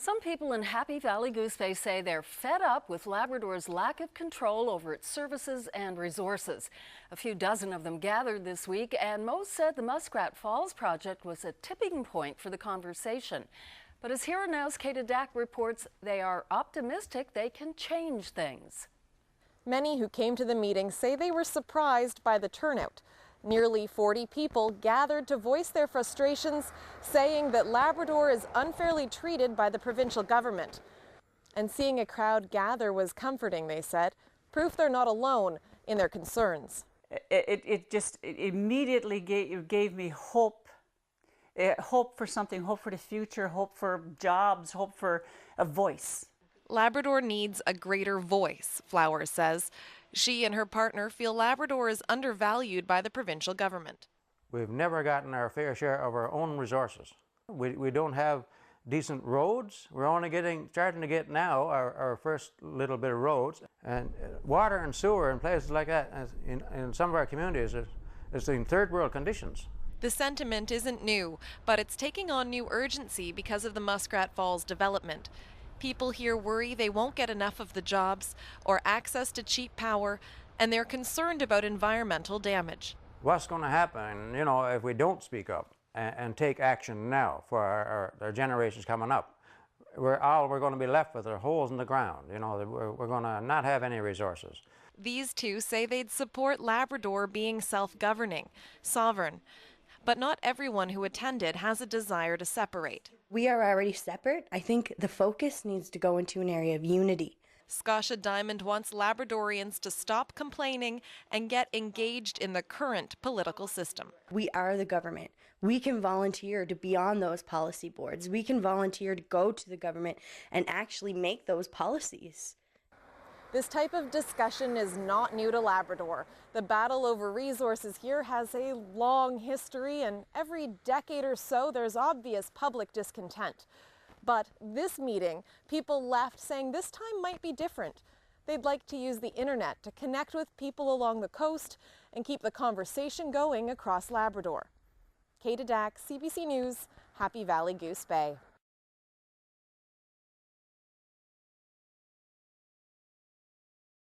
Some people in Happy Valley Goose Bay say they're fed up with Labrador's lack of control over its services and resources. A few dozen of them gathered this week, and most said the Muskrat Falls project was a tipping point for the conversation. But as Here and Now's Kate Dack reports, they are optimistic they can change things. Many who came to the meeting say they were surprised by the turnout. Nearly 40 people gathered to voice their frustrations, saying that Labrador is unfairly treated by the provincial government. And seeing a crowd gather was comforting, they said, proof they're not alone in their concerns. It immediately gave me hope, hope for something, hope for the future, hope for jobs, hope for a voice. Labrador needs a greater voice, Flowers says. She and her partner feel Labrador is undervalued by the provincial government. We've never gotten our fair share of our own resources. We don't have decent roads. We're only starting to get now our first little bit of roads. And water and sewer in places like that, in some of our communities, is in third world conditions. The sentiment isn't new, but it's taking on new urgency because of the Muskrat Falls development. People here worry they won't get enough of the jobs or access to cheap power, and they're concerned about environmental damage. What's going to happen, if we don't speak up and take action now for our generations coming up? We're going to be left with are holes in the ground. We're going to not have any resources. These two say they'd support Labrador being self-governing, sovereign. But not everyone who attended has a desire to separate. We are already separate. I think the focus needs to go into an area of unity. Scotia Diamond wants Labradorians to stop complaining and get engaged in the current political system. We are the government. We can volunteer to be on those policy boards. We can volunteer to go to the government and actually make those policies. This type of discussion is not new to Labrador. The battle over resources here has a long history, and every decade or so there's obvious public discontent. But this meeting, people left saying this time might be different. They'd like to use the internet to connect with people along the coast and keep the conversation going across Labrador. Kate Dack, CBC News, Happy Valley Goose Bay.